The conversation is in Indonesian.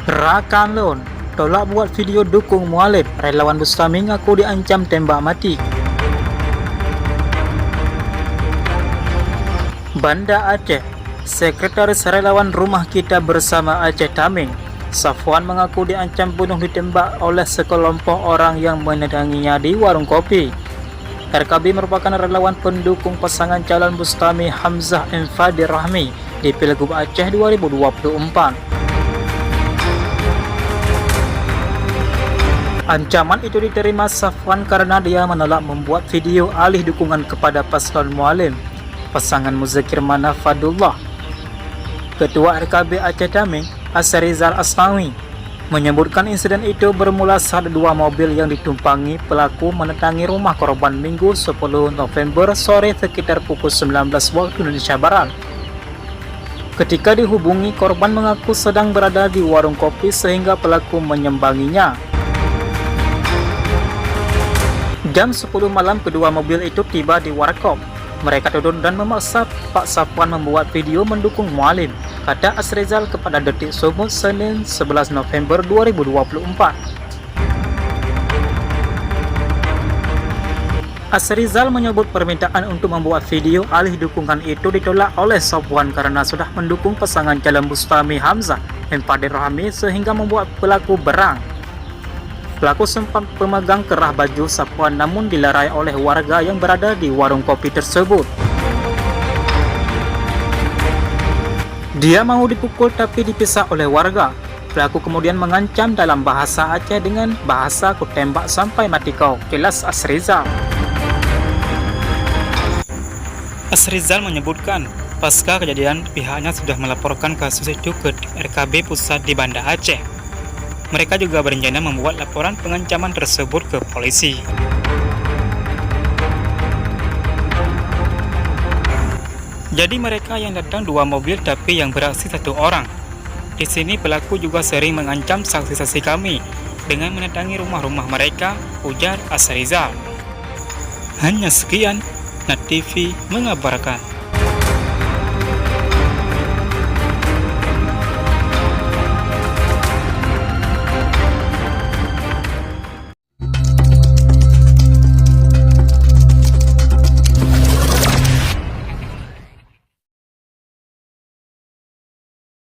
Gerakan Lon tolak buat video dukung Mualim, relawan Bustami ngaku diancam tembak mati. Banda Aceh, Sekretaris Relawan Rumah Kita Bersama Aceh Taming, Safwan mengaku diancam bunuh ditembak oleh sekelompok orang yang mendatanginya di warung kopi. RKB merupakan relawan pendukung pasangan calon Bustami Hamzah M. Fadir Rahmi di Pilgub Aceh 2024. Ancaman itu diterima Safwan karena dia menolak membuat video alih dukungan kepada paslon Mualim, pasangan Muzakir Manaf Fadullah. Ketua RKB Aceh Taming, Asrizal Asnawi, menyebutkan insiden itu bermula saat dua mobil yang ditumpangi pelaku mendatangi rumah korban Minggu 10 November sore sekitar pukul 19 waktu Indonesia Barat. Ketika dihubungi, korban mengaku sedang berada di warung kopi sehingga pelaku menyambanginya. Jam 10 malam kedua mobil itu tiba di Warkop. Mereka turun dan memaksa Pak Safwan membuat video mendukung Mualim, kata Asrizal kepada Detik Sumut Senin 11 November 2024. Asrizal menyebut permintaan untuk membuat video alih dukungan itu ditolak oleh Safwan karena sudah mendukung pasangan calon Bustami Hamzah M. Fadir Rahmi sehingga membuat pelaku berang. Pelaku sempat pemegang kerah baju Safwan namun dilarai oleh warga yang berada di warung kopi tersebut. Dia mau dipukul tapi dipisah oleh warga. Pelaku kemudian mengancam dalam bahasa Aceh dengan bahasa "ku tembak sampai mati kau", kilas Asrizal. Asrizal menyebutkan, pasca kejadian pihaknya sudah melaporkan kasus itu ke RKB Pusat di Banda Aceh. Mereka juga berencana membuat laporan pengancaman tersebut ke polisi. Jadi mereka yang datang dua mobil tapi yang beraksi satu orang. Di sini pelaku juga sering mengancam saksi-saksi kami dengan mendatangi rumah-rumah mereka, ujar Asrizal. Hanya sekian, Net TV mengabarkan.